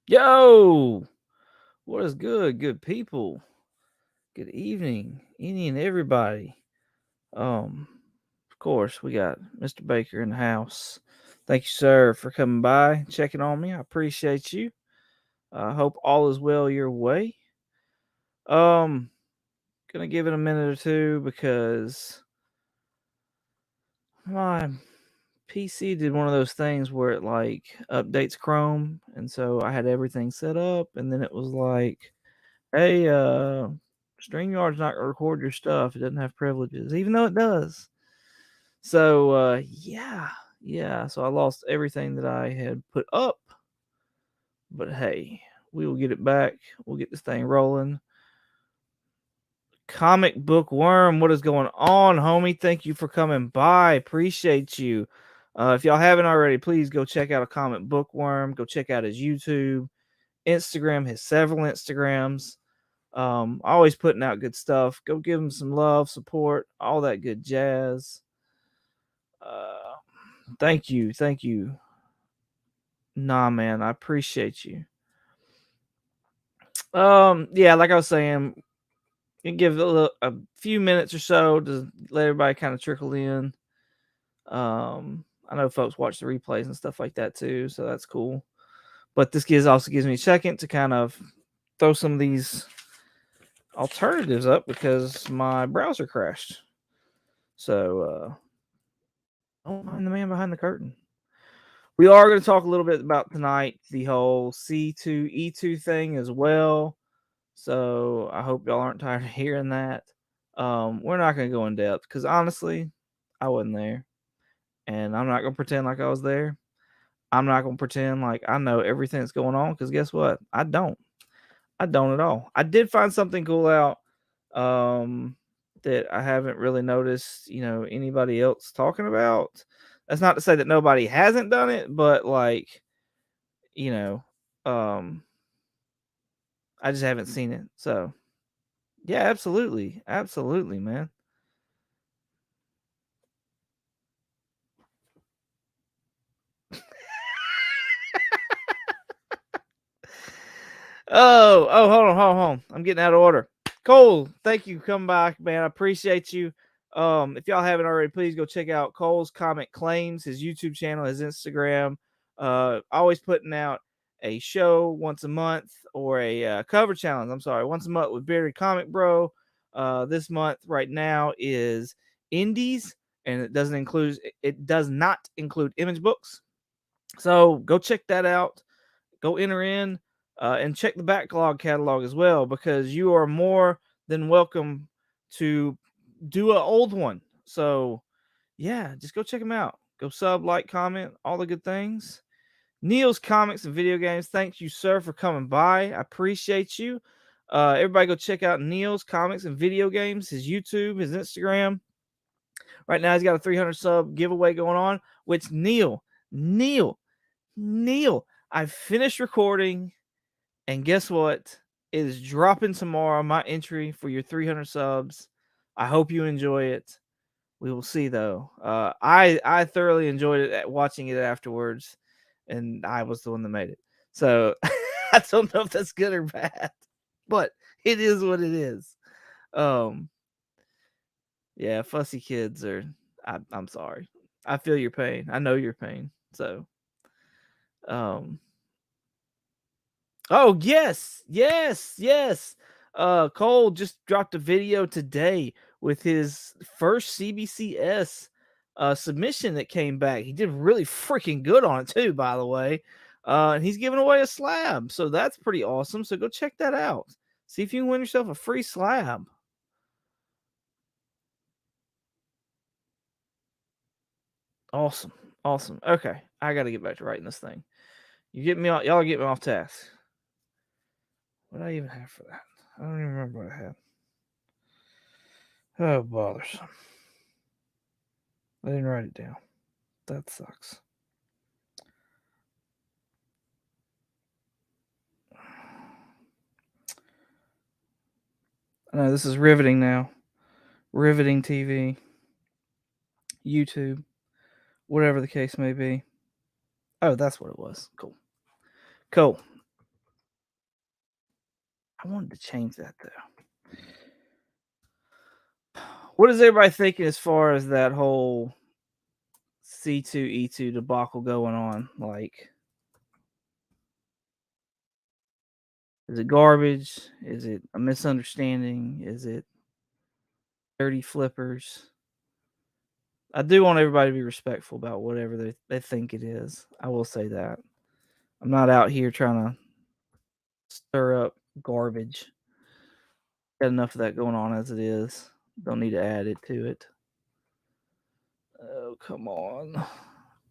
Yo, what is good, good people? Good evening, any and everybody. Of course, we got Mr. Baker in the house. Thank you, sir, for coming by, checking on me. I appreciate you. I hope all is well your way. Um, gonna give it a minute or two because my PC did one of those things where it like updates Chrome, and so I had everything set up, and then it was like, hey, StreamYard's not gonna record your stuff. It doesn't have privileges, even though it does. So yeah. So I lost everything that I had put up. But hey, we will get it back. We'll get this thing rolling. Comic Book Worm, what is going on, homie? Thank you for coming by. Appreciate you. If y'all haven't already, please go check out a Comic Book Worm. Go check out his YouTube, Instagram, his several Instagrams. Always putting out good stuff. Go give him some love, support, all that good jazz. Uh, thank you. Nah, man, I appreciate you. Yeah, like I was saying, you give a few minutes or so to let everybody kind of trickle in. I know folks watch the replays and stuff like that too, so that's cool. But this also gives me a second to kind of throw some of these alternatives up because my browser crashed. So don't mind the man behind the curtain. We are going to talk a little bit about tonight the whole C2E2 thing as well. So I hope y'all aren't tired of hearing that. We're not going to go in depth because honestly, I wasn't there. And I'm not going to pretend like I was there. I'm not going to pretend like I know everything that's going on because guess what? I don't. I don't at all. I did find something cool out that I haven't really noticed, anybody else talking about. That's not to say that nobody hasn't done it, but like, you know, um, I just haven't seen it. So, yeah, absolutely. Absolutely, man. Hold on. I'm getting out of order. Cole, thank you for coming back, man. I appreciate you. If y'all haven't already, please go check out Cole's Comic Claims, his YouTube channel, his Instagram. Always putting out a show once a month or a cover challenge. I'm sorry, once a month with Bearded Comic Bro. This month right now is indies, and it does not include image books. So go check that out. Go enter in and check the backlog catalog as well because you are more than welcome to do an old one. So yeah, just go check them out. Go sub, like, comment, all the good things. Neil's Comics and Video Games. Thank you, sir, for coming by. I appreciate you. Everybody go check out Neil's Comics and Video Games, his YouTube, his Instagram. Right now, he's got a 300 sub giveaway going on, which Neil, I finished recording, and guess what? It is dropping tomorrow. My entry for your 300 subs. I hope you enjoy it. We will see, though. I thoroughly enjoyed it watching it afterwards, and I was the one that made it. So I don't know if that's good or bad, but it is what it is. Um, yeah, fussy kids are. I'm sorry. I feel your pain. I know your pain. So, um, oh yes. Cole just dropped a video today with his first CBCS submission that came back. He did really freaking good on it too, by the way. And he's giving away a slab, so that's pretty awesome. So go check that out. See if you can win yourself a free slab. Awesome. Okay, I got to get back to writing this thing. Y'all get me off task. What did I even have for that? I don't even remember what I had. Oh, bothersome. I didn't write it down. That sucks. I know this is riveting now. Riveting TV, YouTube, whatever the case may be. Oh, that's what it was. Cool. I wanted to change that though. What is everybody thinking as far as that whole C2E2 debacle going on? Like, is it garbage? Is it a misunderstanding? Is it dirty flippers? I do want everybody to be respectful about whatever they think it is. I will say that. I'm not out here trying to stir up garbage. Got enough of that going on as it is. Don't need to add it to it. Oh, come on.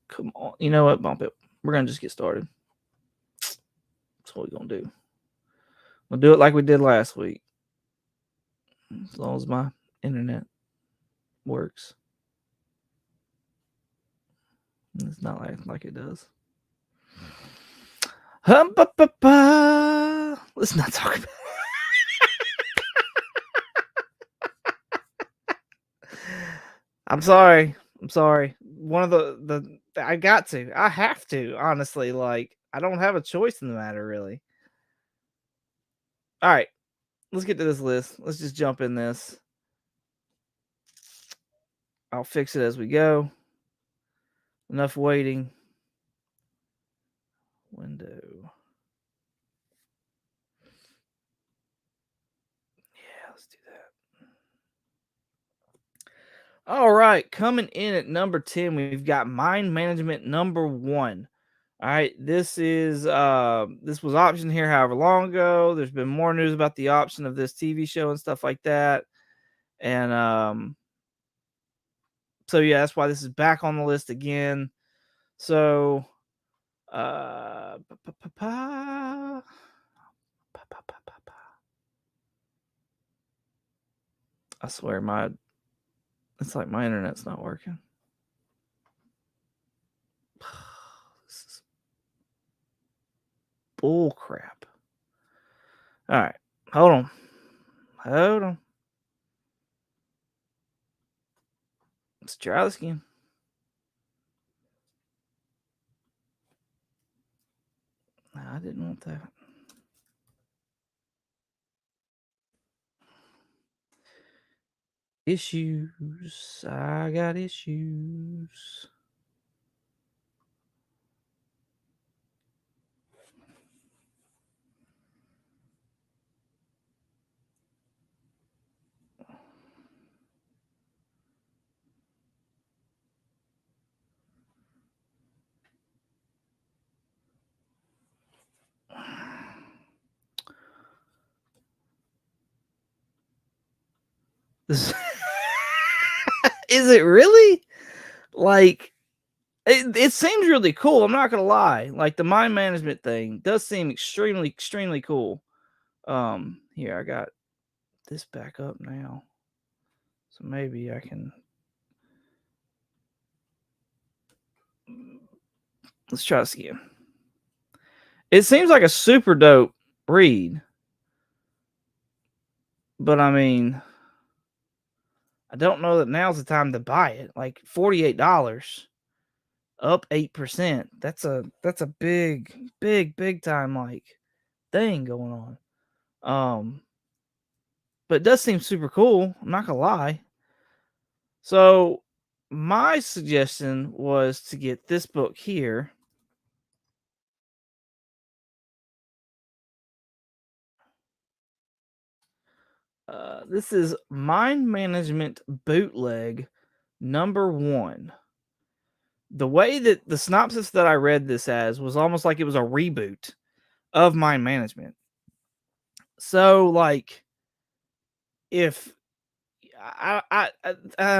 Come on. You know what? Bump it. We're going to just get started. That's what we're going to do. We'll do it like we did last week. As long as my internet works. It's not like it does. Let's not talk about I'm sorry. One of the I got to. I have to, honestly. Like, I don't have a choice in the matter, really. All right. Let's get to this list. Let's just jump in this. I'll fix it as we go. Enough waiting. Window. Yeah, let's do that. All right, coming in at number 10, we've got Mind Management number 1. All right, this is this was optioned here however long ago. There's been more news about the option of this TV show and stuff like that. And so yeah, that's why this is back on the list again. So I swear it's like my internet's not working. This is bull crap. All right, hold on. Let's try this again. No, I didn't want that. Issues. I got issues. This is it really? Like, it seems really cool. I'm not gonna lie. Like, the mind management thing does seem extremely cool. Here I got this back up now, so maybe I can. Let's try this again. It seems like a super dope read, but I mean, I don't know that now's the time to buy it. Like $48, up 8%. That's a big time like thing going on. But it does seem super cool. I'm not gonna lie. So my suggestion was to get this book here. This is Mind Management Bootleg number 1. The way that the synopsis that I read this as was almost like it was a reboot of Mind Management. So, like, if I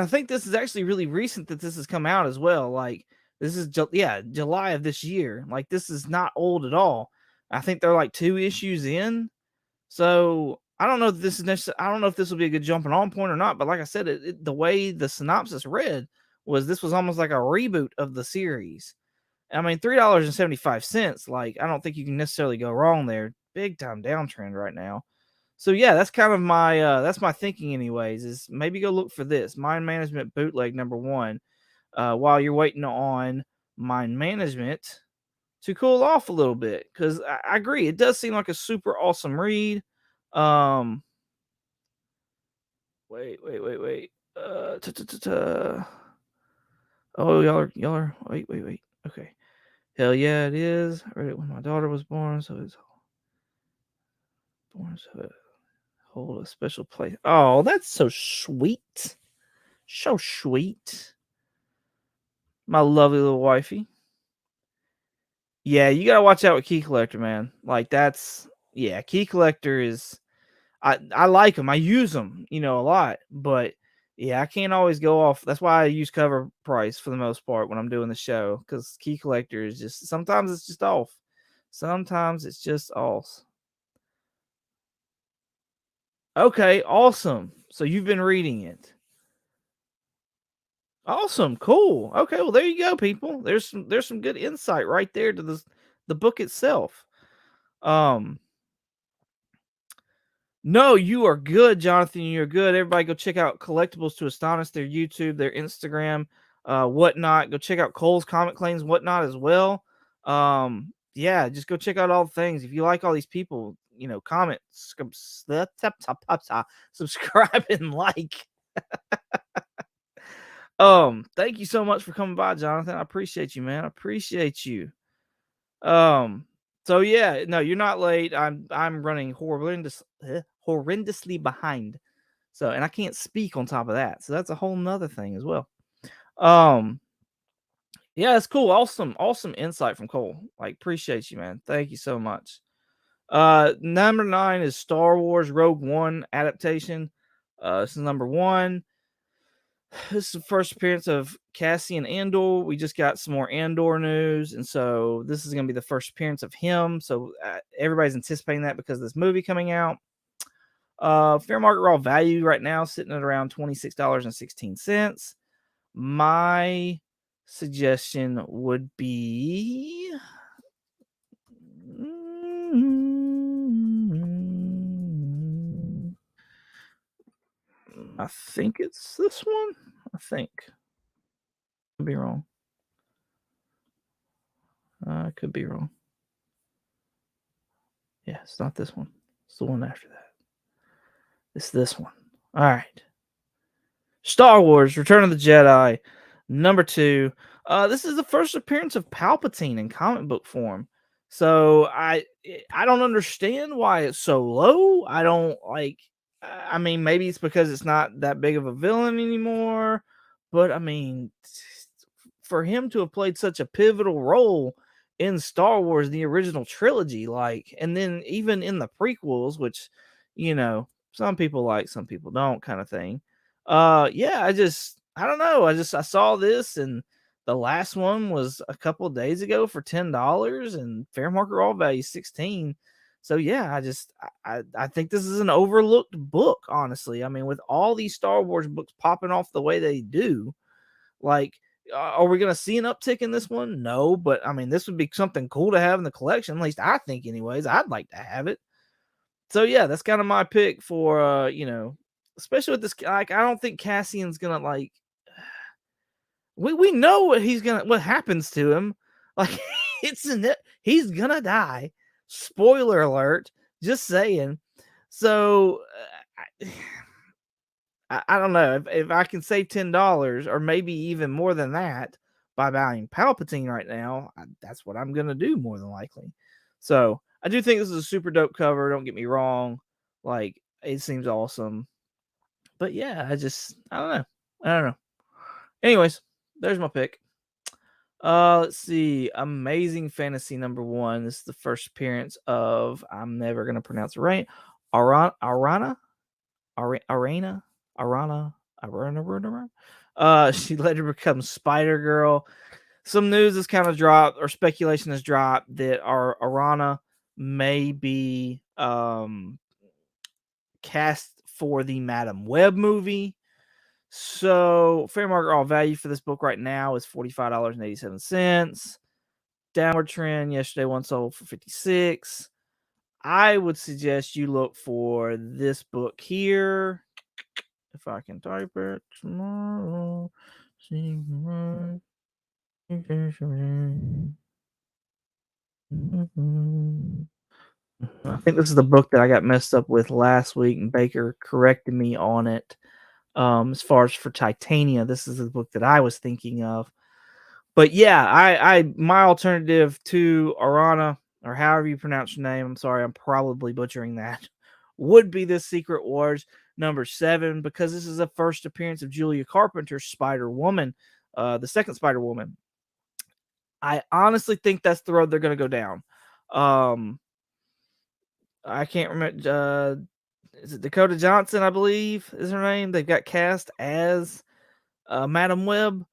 think this is actually really recent that this has come out as well. Like, this is July of this year. Like, this is not old at all. I think they're like 2 issues in. So I don't know if this is necessary. I don't know if this will be a good jumping on point or not. But like I said, the way the synopsis read was this was almost like a reboot of the series. I mean, $3.75. Like, I don't think you can necessarily go wrong there. Big time downtrend right now. So yeah, that's kind of my that's my thinking anyways, is maybe go look for this Mind Management Bootleg number 1 while you're waiting on Mind Management to cool off a little bit, because I agree, it does seem like a super awesome read. Um, wait. Ta, ta, ta, ta. Oh, y'all are. Wait. Okay. Hell yeah, it is. I read it when my daughter was born, so it's born so it hold a special place. Oh, that's so sweet. So sweet. My lovely little wifey. Yeah, you gotta watch out with Key Collector, man. Like that's yeah, Key Collector is I like them. I use them, a lot, but yeah, I can't always go off. That's why I use cover price for the most part when I'm doing the show because Key Collector is just sometimes it's just off. Sometimes it's just off. Okay, awesome. So you've been reading it. Awesome, cool. Okay, well there you go, people. There's some good insight right there to the book itself. Um No, you are good, Jonathan. You're good. Everybody go check out Collectibles to Astonish, their YouTube, their Instagram, whatnot. Go check out Cole's Comic Claims, whatnot as well. Yeah, just go check out all the things. If you like all these people, comment, subscribe, and like. Thank you so much for coming by, Jonathan. I appreciate you, man. I appreciate you. Um, so yeah, no, you're not late. I'm running horrendously behind. So, and I can't speak on top of that. So that's a whole nother thing as well. Um, yeah, it's cool. Awesome insight from Cole. Like, appreciate you, man. Thank you so much. Number 9 is Star Wars Rogue One adaptation. This is number 1. This is the first appearance of Cassian Andor. We just got some more Andor news, and so this is going to be the first appearance of him. So everybody's anticipating that because of this movie coming out. Fair market raw value right now sitting at around $26.16. My suggestion would be I think it's this one. I think. Could be wrong. I could be wrong. Yeah, it's not this one. It's the one after that. It's this one. All right. Star Wars: Return of the Jedi, number 2. This is the first appearance of Palpatine in comic book form. So I don't understand why it's so low. I don't like. I mean, maybe it's because it's not that big of a villain anymore. But I mean, for him to have played such a pivotal role in Star Wars, the original trilogy, like, and then even in the prequels, which some people like, some people don't, kind of thing. Yeah, I don't know. I saw this, and the last one was a couple of days ago for $10 and fair market raw value 16. So yeah, I think this is an overlooked book, honestly. I mean, with all these Star Wars books popping off the way they do, like are we going to see an uptick in this one? No, but I mean, this would be something cool to have in the collection. At least I think, anyways. I'd like to have it. So yeah, that's kind of my pick for especially with this. Like, I don't think Cassian's gonna like. We know what happens to him. Like he's gonna die. Spoiler alert. Just saying. So I don't know if I can save $10 or maybe even more than that by buying Palpatine right now. That's what I'm gonna do more than likely. So I do think this is a super dope cover. Don't get me wrong. Like, it seems awesome. But yeah, I don't know. I don't know. Anyways, there's my pick. Let's see. Amazing Fantasy number 1. This is the first appearance of, I'm never gonna pronounce it right. Arana. She later becomes Spider Girl. Some news has kind of dropped, or speculation has dropped, that our Arana may be cast for the Madam Web movie. So fair market raw value for this book right now is $45.87. Downward trend. Yesterday one sold for 56. I would suggest you look for this book here. If I can type it tomorrow. I think this is the book that I got messed up with last week, and Baker corrected me on it. As far as for Titania, this is the book that I was thinking of. But yeah, I my alternative to Arana, or however you pronounce your name, I'm sorry, I'm probably butchering that, would be this Secret Wars #7, because this is the first appearance of Julia Carpenter's Spider Woman, the second Spider Woman. I honestly think that's the road they're going to go down. Um, I can't remember. Is it Dakota Johnson? I believe is her name. They've got cast as Madam Web.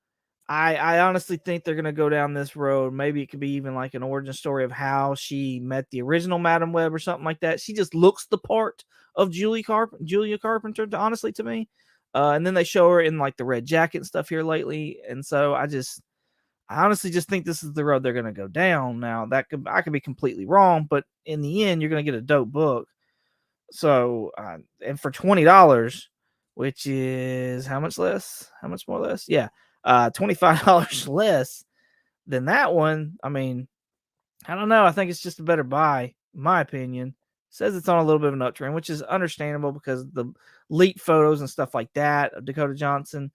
I honestly think they're gonna go down this road. Maybe it could be even like an origin story of how she met the original Madam Web or something like that. She just looks the part of Julia Carpenter, honestly, to me. And then they show her in like the red jacket and stuff here lately, and so I honestly just think this is the road they're gonna go down. Now I could be completely wrong, but in the end, you're gonna get a dope book. So, and for $20, which is how much less? How much more less? Yeah, $25 less than that one. I mean, I don't know. I think it's just a better buy, in my opinion. It says it's on a little bit of an uptrend, which is understandable because of the leaked photos and stuff like that of Dakota Johnson.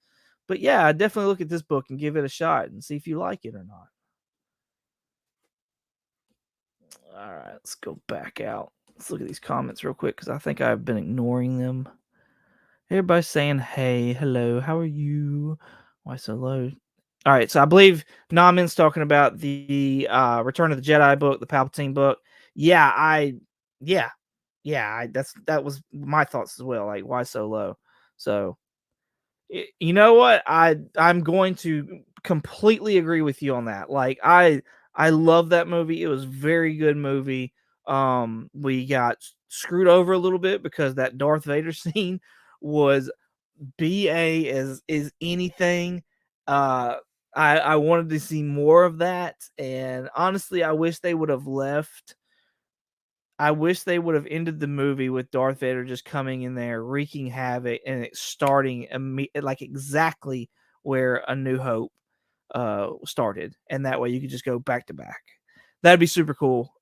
But yeah, I definitely look at this book and give it a shot and see if you like it or not. All right, let's go back out. Let's look at these comments real quick because I think I've been ignoring them. Everybody's saying, hey, hello, how are you? Why so low? All right, so I believe Namin's talking about the Return of the Jedi book, the Palpatine book. Yeah, yeah, that was my thoughts as well. Like, why so low? So, you know what? I'm going to completely agree with you on that. Like, I love that movie. It was a very good movie. We got screwed over a little bit because that Darth Vader scene was BA is anything. Uh, I wanted to see more of that, and honestly, I wish they would have ended the movie with Darth Vader just coming in there, wreaking havoc, and it starting like exactly where A New Hope started, and that way you could just go back to back. That'd be super cool.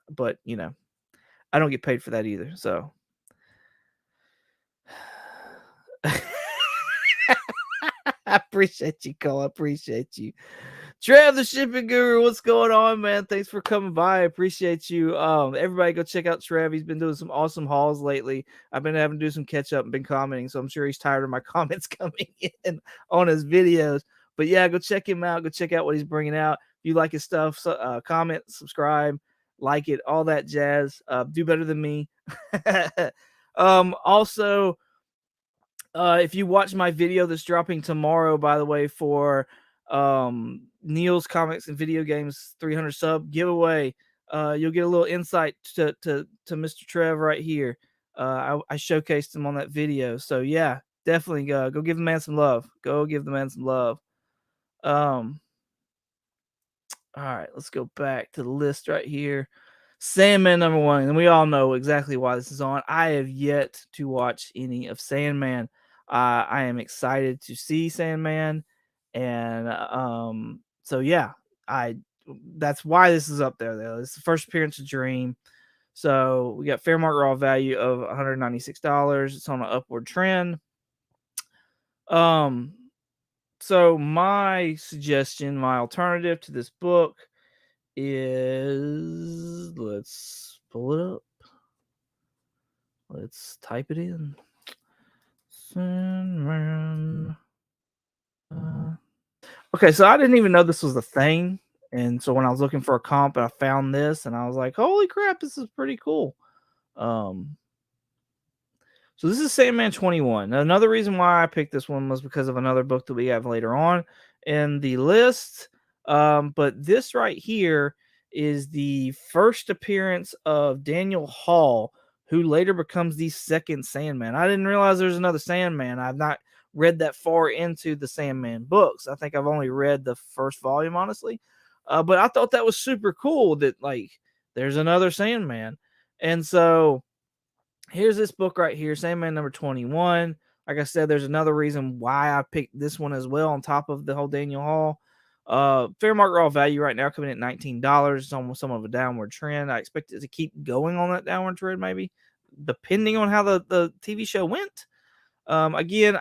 But I don't get paid for that either, so. I appreciate you, Cole. I appreciate you. Trev, the shipping guru, what's going on, man? Thanks for coming by. I appreciate you. Everybody go check out Trev. He's been doing some awesome hauls lately. I've been having to do some catch up and been commenting, so I'm sure he's tired of my comments coming in on his videos. But yeah, go check him out. Go check out what he's bringing out. If you like his stuff, comment, subscribe, like it, all that jazz. Do better than me. Also, if you watch my video that's dropping tomorrow, by the way, for Neil's Comics and Video Games 300 sub giveaway, you'll get a little insight to Mr. Trev right here. I showcased him on that video, so yeah, definitely go give the man some love. Go give the man some love. All right, let's go back to the list right here. Sandman #1, and we all know exactly why this is on. I have yet to watch any of Sandman. I am excited to see Sandman, and so yeah, I that's why this is up there. Though it's the first appearance of Dream, so we got fair market raw value of $196. It's on an upward trend. Um, so my suggestion, my alternative to this book is, let's pull it up. Let's type it in. Sandman. Okay, so I didn't even know this was a thing. And so when I was looking for a comp, I found this and I was like, holy crap, this is pretty cool. Um, So this is Sandman 21. Now, another reason why I picked this one was because of another book that we have later on in the list. But this right here is the first appearance of Daniel Hall, who later becomes the second Sandman. I didn't realize there's another Sandman. I've not read that far into the Sandman books. I think I've only read the first volume, honestly. But I thought that was super cool that, like, there's another Sandman. And so here's this book right here, Sandman #21. Like I said, there's another reason why I picked this one as well on top of the whole Daniel Hall. Fair market raw value right now coming in at $19. It's almost some of a downward trend. I expect it to keep going on that downward trend, maybe, depending on how the TV show went. Again,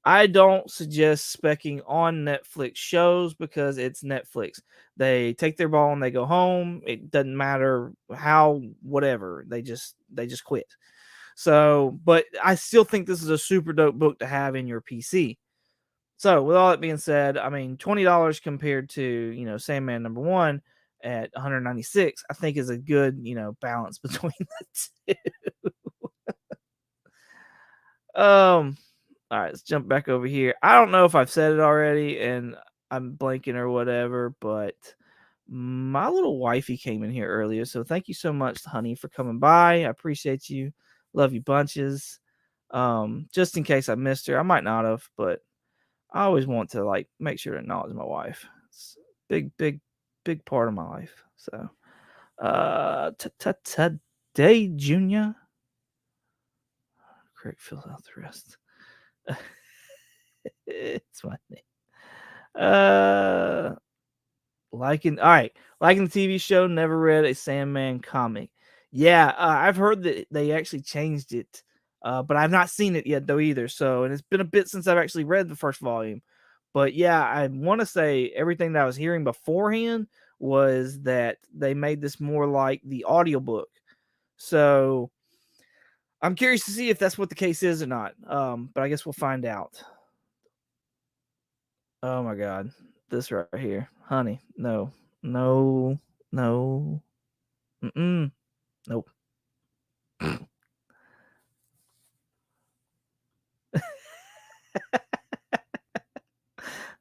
I don't suggest specking on Netflix shows because it's Netflix. They take their ball and they go home. It doesn't matter how, whatever. They just quit. So, but I still think this is a super dope book to have in your PC. So, with all that being said, I mean, $20 compared to, Sandman #1 at 196, I think is a good, balance between the two. All right, let's jump back over here. I don't know if I've said it already and I'm blanking or whatever, but my little wifey came in here earlier. So thank you so much, honey, for coming by. I appreciate you. Love you bunches. Just in case I missed her, I might not have, but I always want to make sure to acknowledge my wife. It's a big part of my life. So today, Junior. Craig fills out the rest. It's my name. Liking the TV show. Never read a Sandman comic. Yeah, I've heard that they actually changed it, but I've not seen it yet though either. So, and it's been a bit since I've actually read the first volume. But yeah, I want to say everything that I was hearing beforehand was that they made this more like the audiobook. So I'm curious to see if that's what the case is or not. But I guess we'll find out. Oh my God. This right here. Honey, no. No. No. Mm-mm. Nope.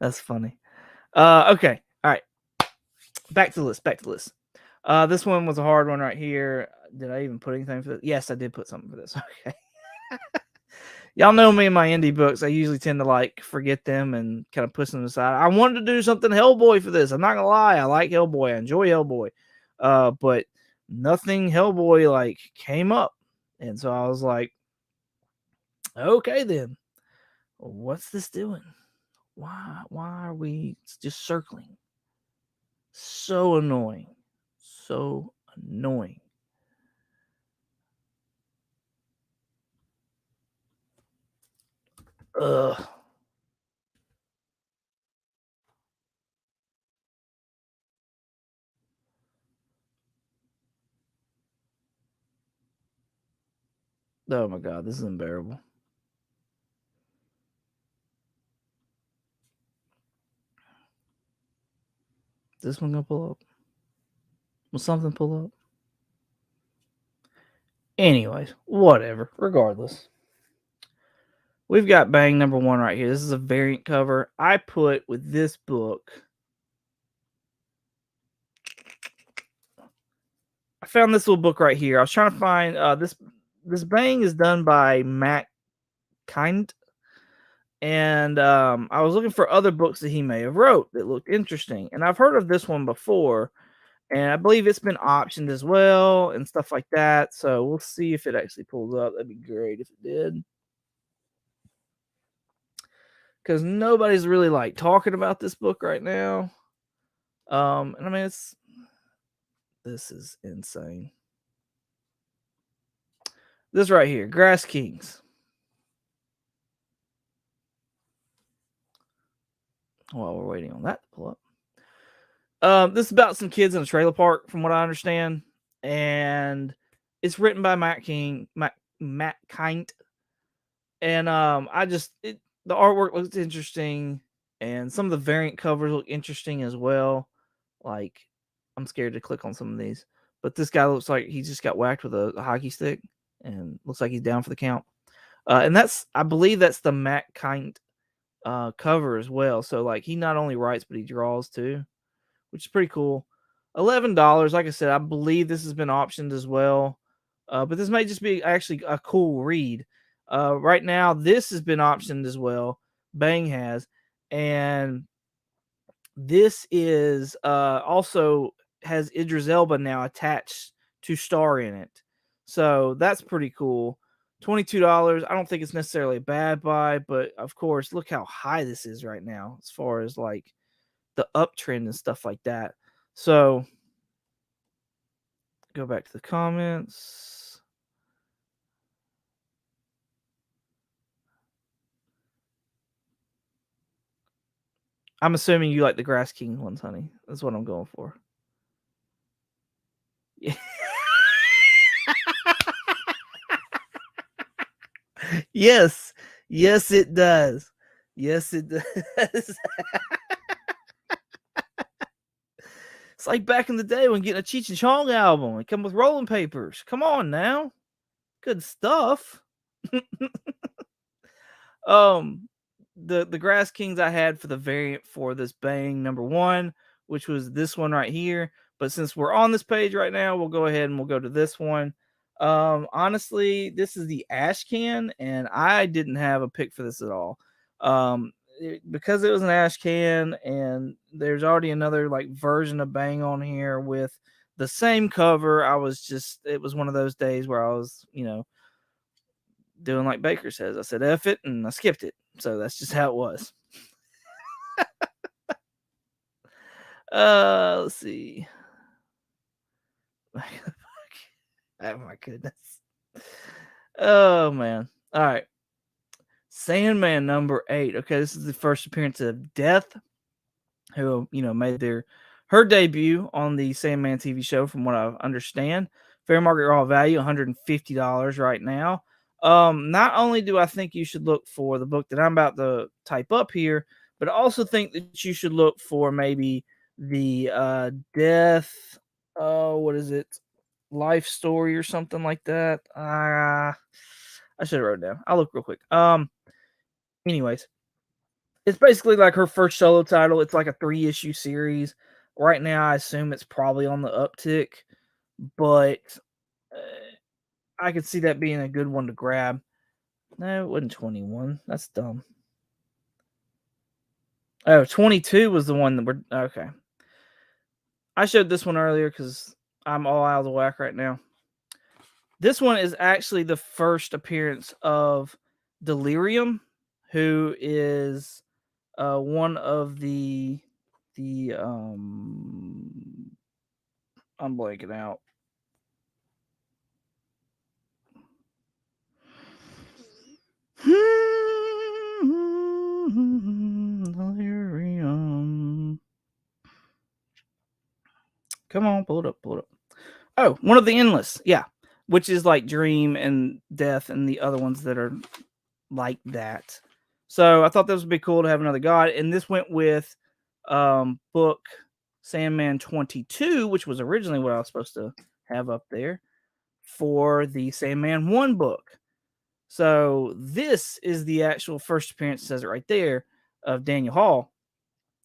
That's funny. Okay. All right. Back to the list. This one was a hard one right here. Did I even put anything for this? Yes, I did put something for this. Okay. Y'all know me and my indie books. I usually tend to forget them and kind of push them aside. I wanted to do something Hellboy for this. I'm not gonna lie. I like Hellboy. I enjoy Hellboy. But nothing Hellboy came up. And so I was like, okay then. What's this doing? Why are we just circling? So annoying. So annoying. Ugh. Oh my God, this is unbearable. This one gonna pull up? Will something pull up? Anyways, whatever. Regardless. We've got Bang #1 right here. This is a variant cover. I put with this book. I found this little book right here. I was trying to find this Bang is done by Matt Kind. And I was looking for other books that he may have wrote that looked interesting. And I've heard of this one before. And I believe it's been optioned as well and stuff like that. So we'll see if it actually pulls up. That'd be great if it did. Because nobody's really talking about this book right now. And I mean this is insane. This right here, Grass Kings. While we're waiting on that to pull up. This is about some kids in a trailer park, from what I understand. And it's written by Matt Kind. And the artwork looks interesting, and some of the variant covers look interesting as well. I'm scared to click on some of these, but this guy looks like he just got whacked with a hockey stick, and looks like he's down for the count. And I believe that's the Matt Kind cover as well. So he not only writes but he draws too, which is pretty cool. $11. Like I said, I believe this has been optioned as well. But this may just be actually a cool read. Right now, this has been optioned as well. Bang has. And this is also has Idris Elba now attached to star in it. So that's pretty cool. $22. I don't think it's necessarily a bad buy, but of course, look how high this is right now as far as like the uptrend and stuff like that. So go back to the comments. I'm assuming you like the Grass King ones, honey. That's what I'm going for. Yeah. Yes. Yes, it does. Yes, it does. It's like back in the day when getting a Cheech and Chong album. It come with rolling papers. Come on now. Good stuff. The Grass Kings I had for the variant for this Bang #1, which was this one right here. But since we're on this page right now, we'll go ahead and we'll go to this one. Honestly, this is the ash can, and I didn't have a pick for this at all. Because it was an ash can, and there's already another like version of Bang on here with the same cover. It was one of those days where I was, doing like Baker says. I said F it and I skipped it. So that's just how it was. Let's see. Oh my goodness. Oh man. All right. Sandman #8. Okay, this is the first appearance of Death, who made her debut on the Sandman TV show, from what I understand. Fair market raw value, $150 right now. Not only do I think you should look for the book that I'm about to type up here, but I also think that you should look for maybe the Death, what is it? Life story or something like that. I should have wrote it down. I'll look real quick. Anyways, it's basically like her first solo title. It's like a 3-issue series. Right now, I assume it's probably on the uptick, but I could see that being a good one to grab. No, it wasn't 21. That's dumb. Oh, 22 was the one that we're... Okay. I showed this one earlier because I'm all out of the whack right now. This one is actually the first appearance of Delirium, who is one of the I'm blanking out. Delirium. Come on, pull it up. Oh, one of the Endless. Yeah. Which is like Dream and Death and the other ones that are like that. So I thought this would be cool to have another god. And this went with book Sandman 22, which was originally what I was supposed to have up there for the Sandman 1 book. So this is the actual first appearance, it says it right there, of Daniel Hall,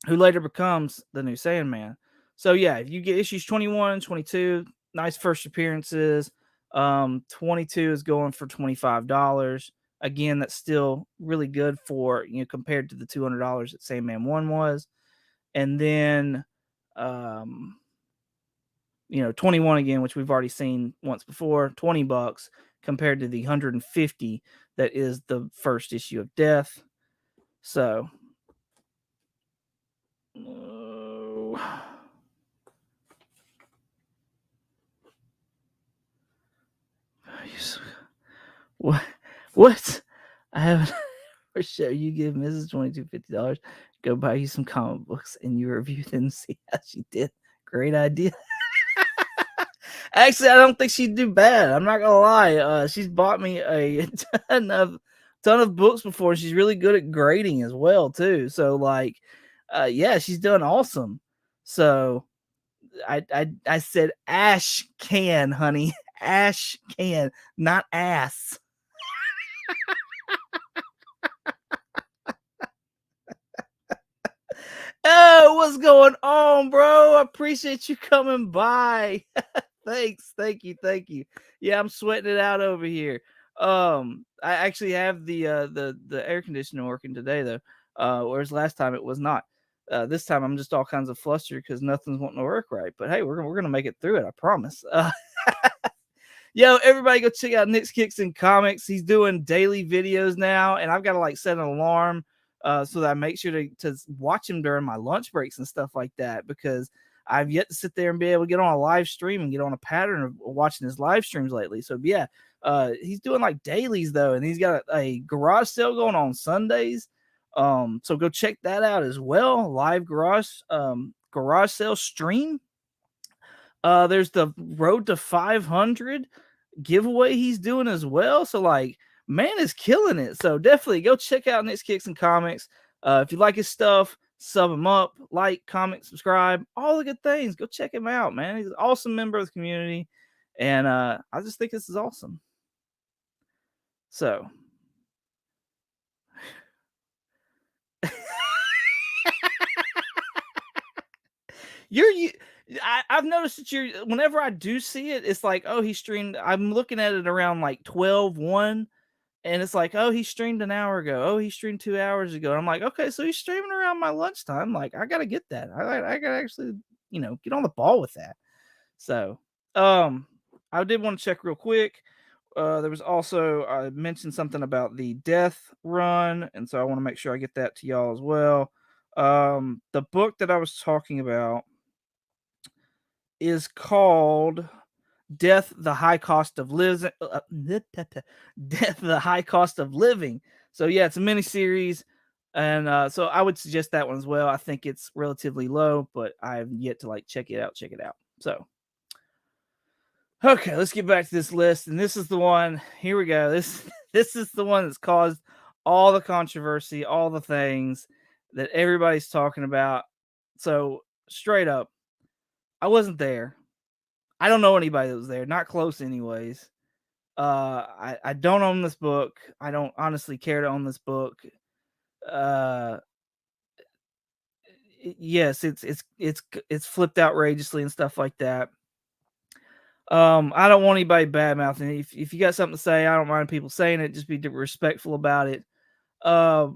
who later becomes the new Sandman. So yeah, if you get issues 21, 22, nice first appearances. 22 is going for $25. Again, that's still really good for, compared to the $200 that Sandman 1 was. And then 21 again, which we've already seen once before, $20 compared to the $150 that is the first issue of Death. So what? I haven't ever show you give Mrs. 22 $50. Go buy you some comic books and you review them and see how she did. Great idea. Actually, I don't think she'd do bad. I'm not gonna lie. She's bought me a ton of books before. She's really good at grading as well too. So like, yeah, she's done awesome. So I said ash can, honey, ash can, not ass. Oh, what's going on, bro? I appreciate you coming by. Thanks. Thank you. Yeah, I'm sweating it out over here. I actually have the air conditioner working today though. Whereas last time it was not. This time I'm just all kinds of flustered because nothing's wanting to work right. But hey, we're gonna make it through it. I promise. Yo, everybody go check out Nick's Kicks and Comics. He's doing daily videos now, and I've got to like set an alarm so that I make sure to watch him during my lunch breaks and stuff like that, because I've yet to sit there and be able to get on a live stream and get on a pattern of watching his live streams lately. So yeah, he's doing like dailies though, and he's got a garage sale going on Sundays. So go check that out as well. Live garage sale stream. There's the Road to 500 giveaway he's doing as well. So like, man is killing it. So definitely go check out Nick's Kicks and Comics. If you like his stuff, sub him up, like, comment, subscribe, all the good things. Go check him out, man. He's an awesome member of the community, and I just think this is awesome. So I've noticed that whenever I do see it, it's like, oh, he streamed. I'm looking at it around like 12:01, and it's like, oh, he streamed an hour ago. Oh, he streamed 2 hours ago. And I'm like, okay, so he's streaming around my lunchtime. Like, I gotta get that. I gotta actually, get on the ball with that. So, I did want to check real quick. There was also I mentioned something about the death run, and so I want to make sure I get that to y'all as well. The book that I was talking about is called Death: The High Cost of Living. Death: The High Cost of Living. So yeah, it's a mini series, and so I would suggest that one as well. I think it's relatively low, but I've yet to like check it out. Check it out. So okay, let's get back to this list, and this is the one. Here we go. This is the one that's caused all the controversy, all the things that everybody's talking about. So straight up, I wasn't there. I don't know anybody that was there, not close anyways. I don't own this book. I don't honestly care to own this book. Uh, yes, it's flipped outrageously and stuff like that. I don't want anybody bad mouthing. If you got something to say, I don't mind people saying it. Just be respectful about it. Uh,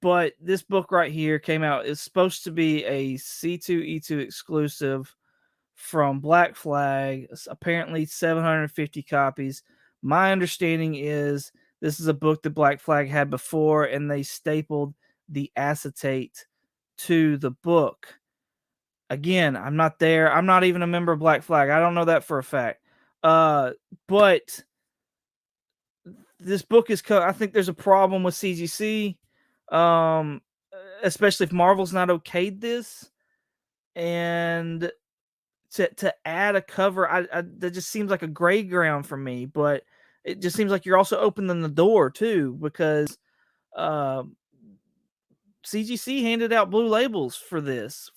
but this book right here came out. It's supposed to be a C2E2 exclusive from Black Flag. It's apparently 750 copies. My understanding is this is a book that Black Flag had before, and they stapled the acetate to the book. Again, I'm not there. I'm not even a member of Black Flag. I don't know that for a fact. But this book is. I think there's a problem with CGC, especially if Marvel's not okayed this, and to add a cover, that just seems like a gray ground for me. But it just seems like you're also opening the door too, because uh, CGC handed out blue labels for this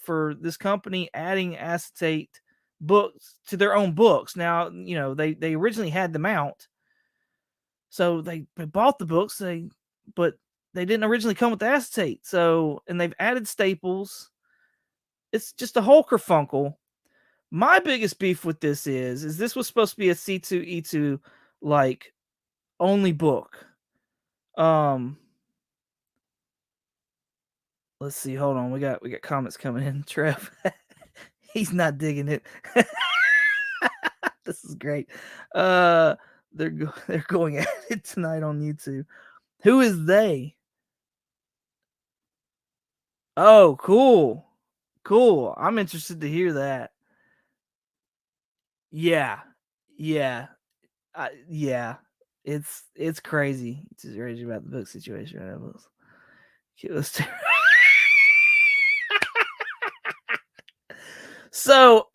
company adding acetate books to their own books. Now, they originally had them out, so they bought the books, but they didn't originally come with the acetate. So, and they've added staples. It's just a whole kerfunkle. My biggest beef with this is this was supposed to be a C2E2 like only book. Let's see. Hold on. We got comments coming in. Trev, he's not digging it. This is great. They're going at it tonight on YouTube. Who is they? Oh, cool. Cool. I'm interested to hear that. Yeah. Yeah. Yeah. It's crazy. It's just crazy about the book situation right now. Let's So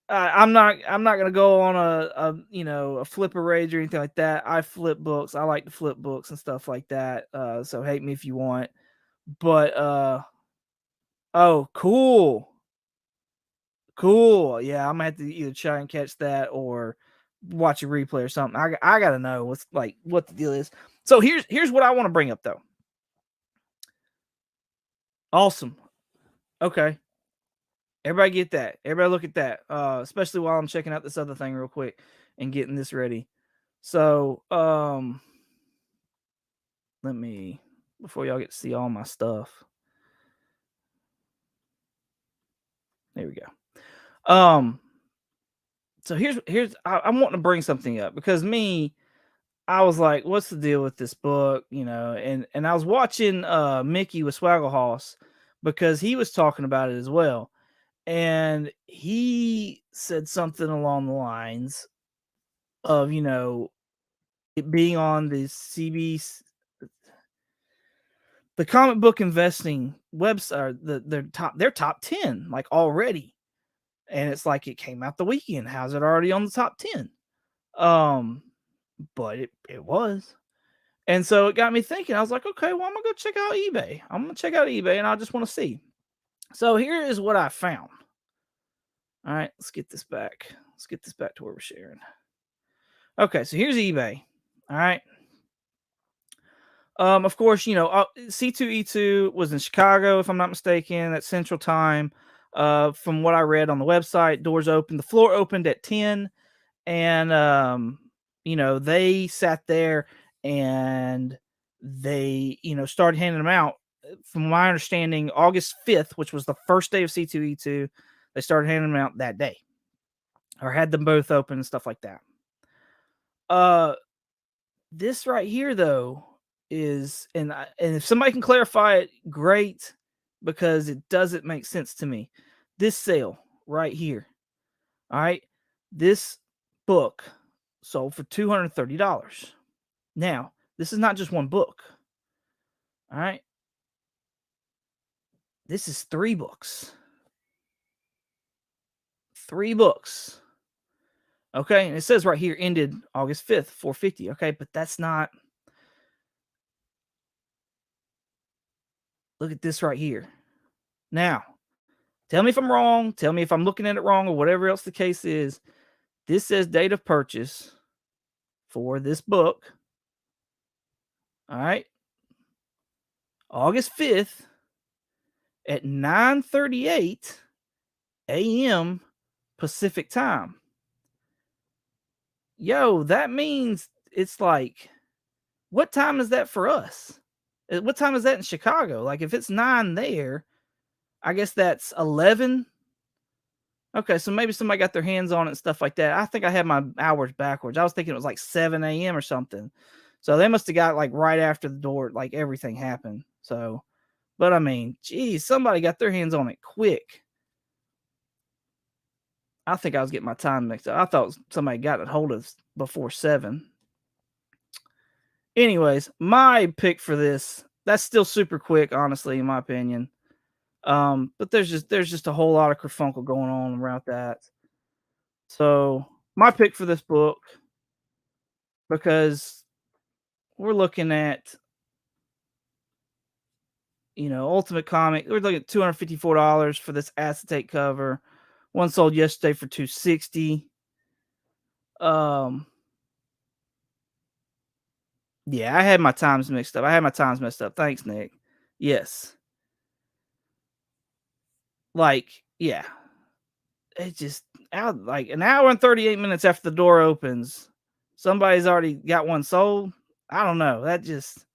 I'm not gonna go on a flipper rage or anything like that. I flip books. I like to flip books and stuff like that. So hate me if you want. But oh, cool. Cool. Yeah, I'm gonna have to either try and catch that or watch a replay or something. I gotta know what the deal is. So here's what I want to bring up though. Awesome. Okay. Everybody get that. Everybody look at that. Especially while I'm checking out this other thing real quick and getting this ready. So, let me, before y'all get to see all my stuff. There we go. So So here's I'm wanting to bring something up because I was like, what's the deal with this book? And I was watching Mickey with Swaggle because he was talking about it as well. And he said something along the lines of, it being on the CB, the comic book investing website, their top 10, like already. And it's like it came out the weekend. How's it already on the top 10? But it was. And so it got me thinking. I was like, okay, well, I'm gonna go check out eBay. I'm gonna check out eBay and I just want to see. So here is what I found. All right, let's get this back. Let's get this back to where we're sharing. Okay, so here's eBay. All right. Of course, C2E2 was in Chicago, if I'm not mistaken, at Central Time. From what I read on the website, doors opened. The floor opened at 10, and they sat there and they, started handing them out. From my understanding, August 5th, which was the first day of C2E2, they started handing them out that day, or had them both open and stuff like that. This right here, though, is, and if somebody can clarify it, great, because it doesn't make sense to me. This sale right here, all right, this book sold for $230. Now, this is not just one book, all right. This is 3 books. 3 books. Okay, and it says right here ended August 5th, 450. Okay, but that's not. Look at this right here. Now, tell me if I'm wrong. Tell me if I'm looking at it wrong or whatever else the case is. This says date of purchase for this book. All right. August 5th at 9:38 a.m. Pacific time. Yo, that means it's like, what time is that for us? What time is that in Chicago? Like, if it's 9 there, I guess that's 11. Okay, so maybe somebody got their hands on it and stuff like that. I think I had my hours backwards. I was thinking it was like 7 a.m. or something. So they must have got like right after the door, like everything happened. So, but I mean, geez, somebody got their hands on it quick. I think I was getting my time mixed up. I thought somebody got it hold of before 7. Anyways, my pick for this, that's still super quick, honestly, in my opinion. But there's just a whole lot of kerfunkle going on around that. So my pick for this book, because we're looking at, Ultimate Comic, we're looking at $254 for this acetate cover. One sold yesterday for $260. Yeah, I had my times mixed up. Thanks, Nick. Yes. Like, yeah. It just out like an hour and 38 minutes after the door opens, somebody's already got one sold. I don't know. That just,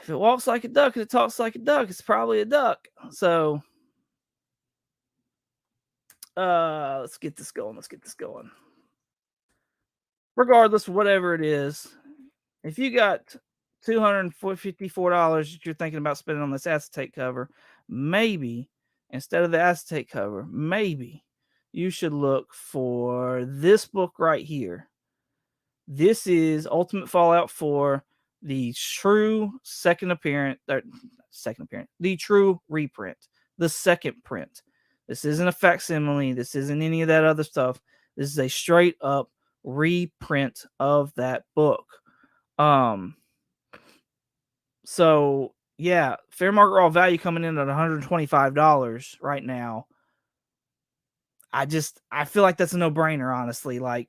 if it walks like a duck and it talks like a duck, it's probably a duck. So let's get this going. Regardless of whatever it is, if you got $254 that you're thinking about spending on this acetate cover, maybe instead of the acetate cover, maybe you should look for this book right here. This is Ultimate Fallout 4, the true the true reprint, the second print. This isn't a facsimile. This isn't any of that other stuff. This is a straight up reprint of that book. So yeah, fair market raw value coming in at $125 right now. I feel like that's a no-brainer, honestly. Like,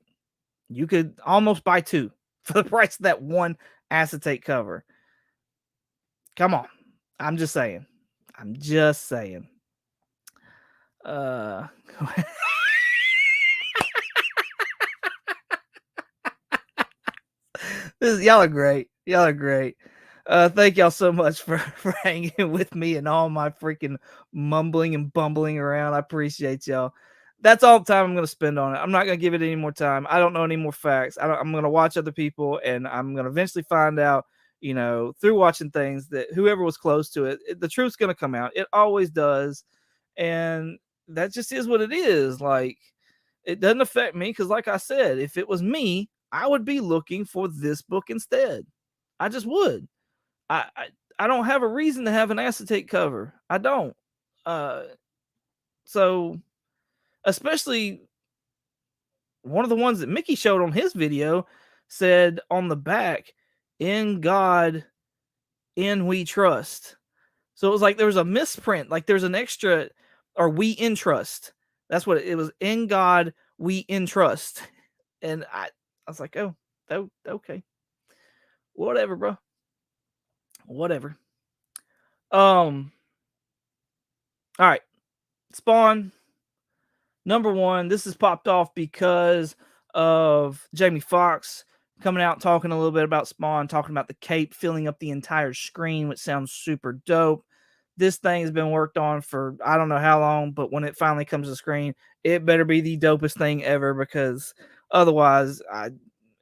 you could almost buy 2 for the price of that one acetate cover. Come on. I'm just saying. Y'all are great. Thank y'all so much for hanging with me and all my freaking mumbling and bumbling around. I appreciate y'all. That's all the time I'm gonna spend on it. I'm not gonna give it any more time. I don't know any more facts. I'm gonna watch other people, and I'm gonna eventually find out, through watching things that whoever was close to it, the truth's gonna come out. It always does, and that just is what it is. Like, it doesn't affect me because, like I said, if it was me, I would be looking for this book instead. I just would. I I, I don't have a reason to have an acetate cover. I don't. Uh, so especially one of the ones that Mickey showed on his video said on the back, "In God, in we trust." So it was like there was a misprint, like there's an extra, or "we in trust." That's what it was. "In God, we in trust." And I was like, oh, okay, whatever, bro, whatever. All right, Spawn number one. This has popped off because of Jamie Foxx coming out talking a little bit about Spawn, talking about the cape filling up the entire screen, which sounds super dope. This thing has been worked on for I don't know how long, but when it finally comes to the screen, it better be the dopest thing ever because otherwise,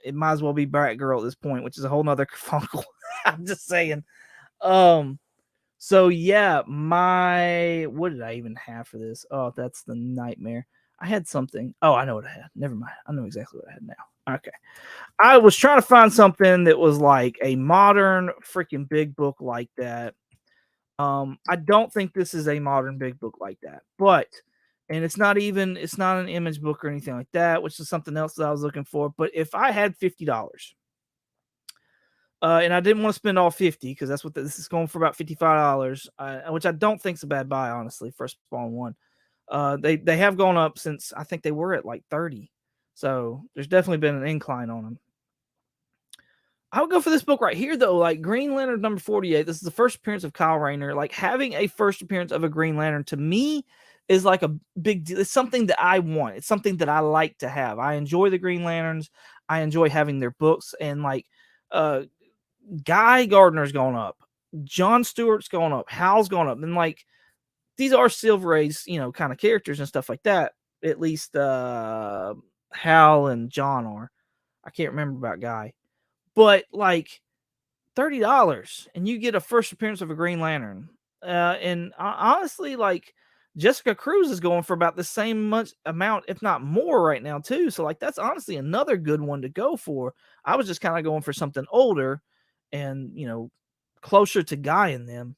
it might as well be Brat Girl at this point, which is a whole nother kerfunkle. I'm just saying. Um, so yeah, what did I even have for this? Oh, that's the nightmare. I had something. Oh, I know what I had. Never mind. I know exactly what I had now. Okay. I was trying to find something that was like a modern freaking big book like that. I don't think this is a modern big book like that, but and it's not an image book or anything like that, which is something else that I was looking for. But if I had $50, and I didn't want to spend all 50 because that's what this is going for, about $55, which I don't think is a bad buy, honestly, for a Spawn one. They have gone up since I think they were at like 30. So there's definitely been an incline on them. I would go for this book right here, though. Like Green Lantern number 48. This is the first appearance of Kyle Rayner. Like having a first appearance of a Green Lantern to me is like a big deal. It's something that I want. It's something that I like to have. I enjoy the Green Lanterns. I enjoy having their books. And like Guy Gardner's gone up. John Stewart's gone up. Hal's gone up. And like these are Silver Age, kind of characters and stuff like that. At least Hal and John are. I can't remember about Guy. But like $30 and you get a first appearance of a Green Lantern. And honestly, like Jessica Cruz is going for about the same much amount, if not more, right now too. So like that's honestly another good one to go for. I was just kind of going for something older and closer to Guy in them.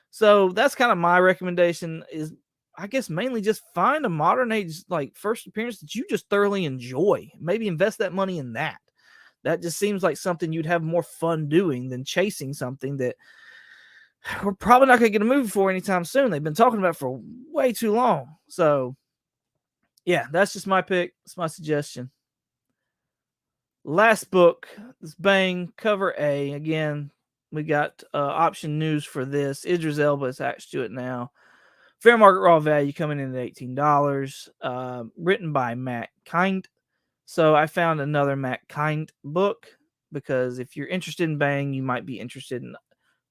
So that's kind of my recommendation. Is I guess mainly just find a modern age like first appearance that you just thoroughly enjoy. Maybe invest that money in that. That just seems like something you'd have more fun doing than chasing something that we're probably not going to get a movie for anytime soon. They've been talking about it for way too long. So, yeah, that's just my pick. It's my suggestion. Last book is Bang, cover A. Again, we got option news for this. Idris Elba is attached to it now. Fair market raw value coming in at $18. Written by Matt Kind. So I found another Matt Kind book because if you're interested in Bang, you might be interested in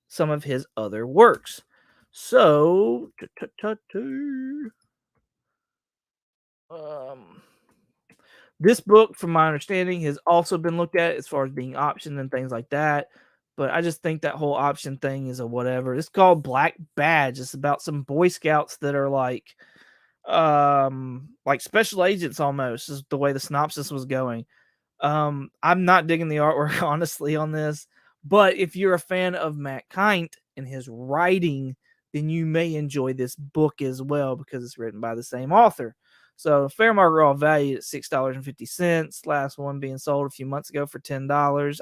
some of his other works. So, this book, from my understanding, has also been looked at as far as being optioned and things like that. But I just think that whole option thing is a whatever. It's called Black Badge. It's about some Boy Scouts that are like special agents almost, is the way the synopsis was going. I'm not digging the artwork honestly on this, but if you're a fan of Matt Kind and his writing, then you may enjoy this book as well because it's written by the same author. So fair market raw value at $6.50. Last one being sold a few months ago for $10.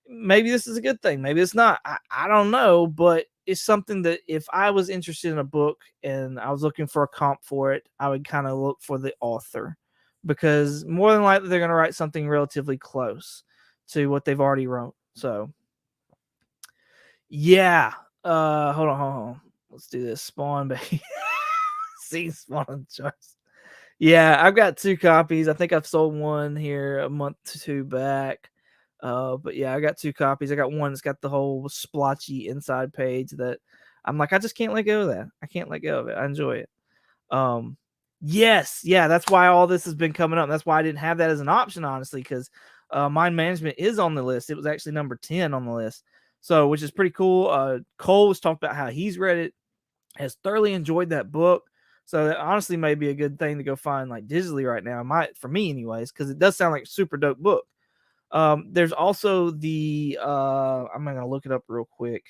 Maybe this is a good thing. Maybe it's not. I don't know, but it's something that if I was interested in a book and I was looking for a comp for it, I would kind of look for the author because more than likely they're going to write something relatively close to what they've already wrote. So, yeah. Hold on. Let's do this. Spawn, baby. See Spawn on the charts. Yeah, I've got 2 copies. I think I've sold one here a month or 2 back. But yeah, I got 2 copies. I got one that's got the whole splotchy inside page that I'm like, I just can't let go of that. I can't let go of it. I enjoy it. Yes, yeah, that's why all this has been coming up. That's why I didn't have that as an option, honestly, because Mind Management is on the list. It was actually number 10 on the list, so which is pretty cool. Cole has talked about how he's read it, has thoroughly enjoyed that book. So that honestly may be a good thing to go find like digitally right now. Might for me anyways, because it does sound like a super dope book. There's also the I'm gonna look it up real quick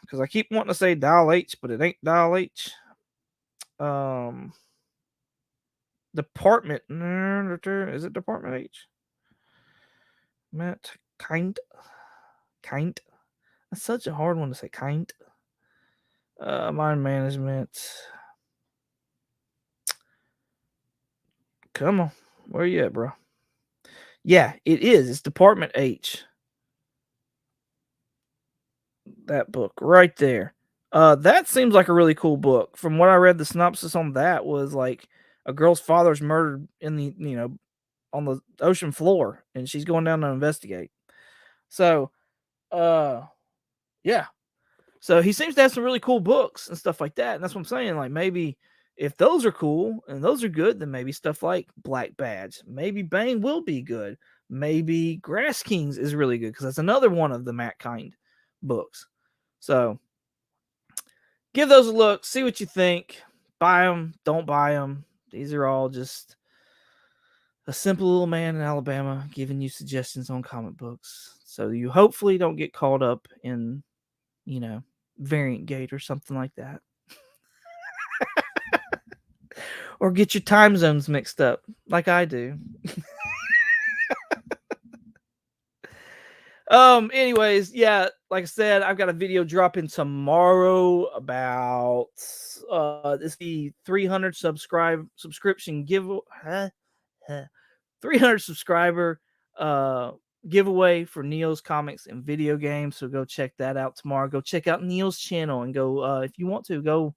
because I keep wanting to say Dial H, but it ain't Dial H. Department. Is it Department H? Matt Kind. Kind. That's such a hard one to say. Kind. Mind management. Come on. Where you at, bro? Yeah, it is. It's Department H. That book right there. That seems like a really cool book. From what I read, the synopsis on that was like a girl's father's murdered in the on the ocean floor, and she's going down to investigate. So, yeah. So he seems to have some really cool books and stuff like that. And that's what I'm saying. Like maybe if those are cool and those are good, then maybe stuff like Black Badge, maybe Bane will be good. Maybe Grass Kings is really good because that's another one of the Matt Kind books. So give those a look, see what you think. Buy them, don't buy them. These are all just a simple little man in Alabama giving you suggestions on comic books. So you hopefully don't get caught up in, Variant Gate or something like that. Or get your time zones mixed up like I do. Anyways, yeah, like I said, I've got a video dropping tomorrow about this the 300 subscription give 300 subscriber giveaway for Neil's comics and video games. So go check that out tomorrow. Go check out Neil's channel and go if you want to go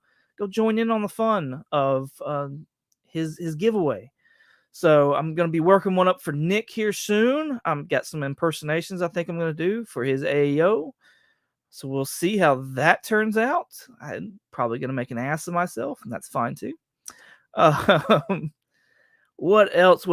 join in on the fun of his giveaway. So I'm going to be working one up for Nick here soon. I've got some impersonations I think I'm going to do for his AEO. So we'll see how that turns out. I'm probably going to make an ass of myself, and that's fine too. What else?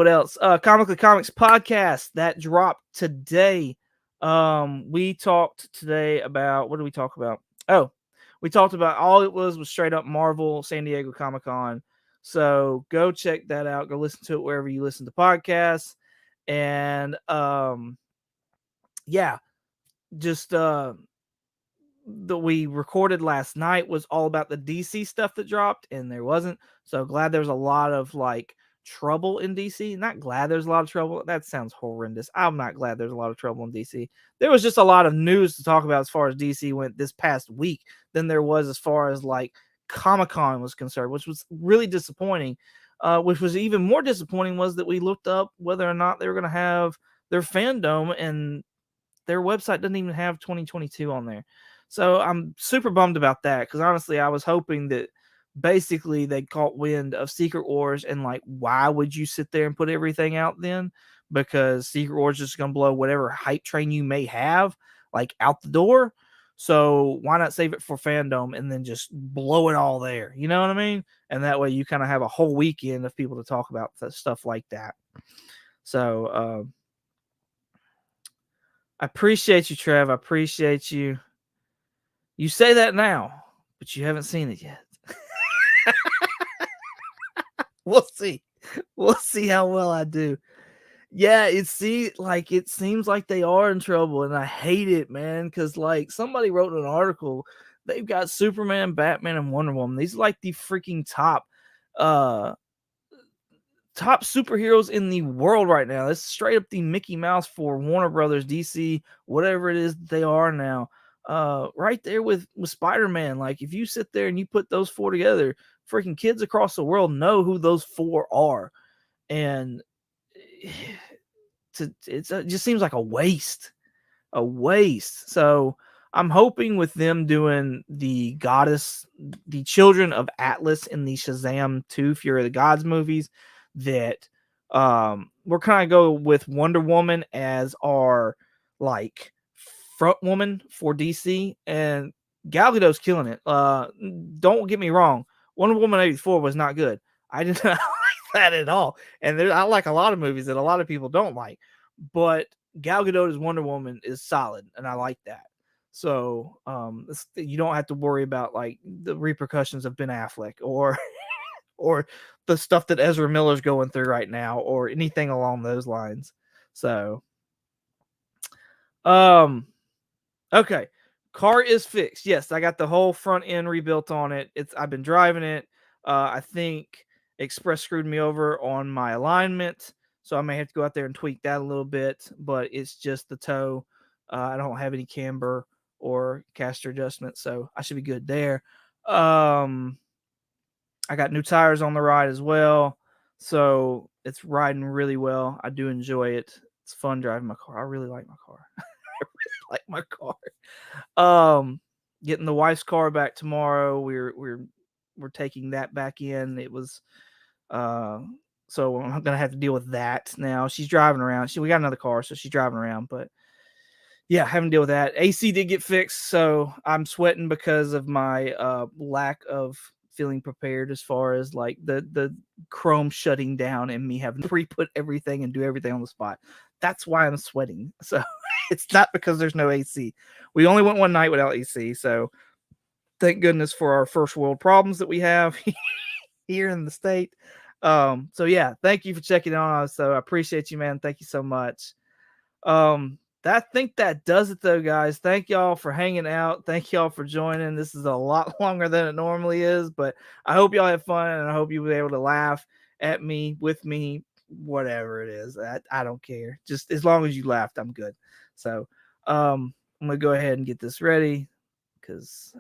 Comically Comics podcast that dropped today. We talked today about, what did we talk about? Oh, we talked about all it was straight up Marvel San Diego Comic-Con. So go check that out. Go listen to it wherever you listen to podcasts. And yeah, just that we recorded last night was all about the DC stuff that dropped, and there wasn't. So glad there's a lot of like trouble in DC. Not glad there's a lot of trouble. That sounds horrendous. I'm not glad there's a lot of trouble in DC. There was just a lot of news to talk about as far as DC went this past week than there was as far as like Comic-Con was concerned, which was really disappointing. Which was even more disappointing was that we looked up whether or not they were going to have their fandom, and their website doesn't even have 2022 on there. So I'm super bummed about that because honestly, I was hoping that basically they caught wind of Secret Wars and like, why would you sit there and put everything out then? Because Secret Wars is just going to blow whatever hype train you may have like out the door. So why not save it for fandom and then just blow it all there? You know what I mean? And that way you kind of have a whole weekend of people to talk about stuff like that. So I appreciate you, Trev. I appreciate you. You say that now, but you haven't seen it yet. We'll see. We'll see how well I do. Yeah, it seems like they are in trouble, and I hate it, man. Because like somebody wrote an article, they've got Superman, Batman, and Wonder Woman. These are like the freaking top superheroes in the world right now. It's straight up the Mickey Mouse for Warner Brothers, DC, whatever it is they are now. Right there with Spider-Man. Like if you sit there and you put those four together, freaking kids across the world know who those four are, and it just seems like a waste. So I'm hoping with them doing the Children of Atlas in the Shazam 2 Fury of the Gods movies, that we're kind of go with Wonder Woman as our like front woman for DC, and Gal Gadot's killing it. Don't get me wrong, Wonder Woman 84 was not good. I did not like that at all. And I like a lot of movies that a lot of people don't like, but Gal Gadot as Wonder Woman is solid, and I like that. So you don't have to worry about like the repercussions of Ben Affleck or or the stuff that Ezra Miller's going through right now or anything along those lines. So okay. Car is fixed. Yes, I got the whole front end rebuilt on it. I've been driving it. I think Express screwed me over on my alignment, so I may have to go out there and tweak that a little bit, but it's just the toe. I don't have any camber or caster adjustment, so I should be good there. I got new tires on the ride as well, so it's riding really well. I do enjoy it. It's fun driving my car. I really like my car. I really like my car. Getting the wife's car back tomorrow. We're taking that back in. It was so I'm gonna have to deal with that now. She's driving around. We got another car, so she's driving around, but yeah, having to deal with that. AC did get fixed, so I'm sweating because of my lack of feeling prepared as far as like the Chrome shutting down and me having to re-put everything and do everything on the spot. That's why I'm sweating. So it's not because there's no AC. We only went one night without AC, so thank goodness for our first world problems that we have here in the state. So yeah, thank you for checking on us. So I appreciate you, man. Thank you so much. I think that does it though, guys. Thank y'all for hanging out. Thank y'all for joining. This is a lot longer than it normally is, but I hope y'all have fun and I hope you were able to laugh at me, with me, whatever it is. I don't care. Just as long as you laughed, I'm good. So I'm gonna go ahead and get this ready because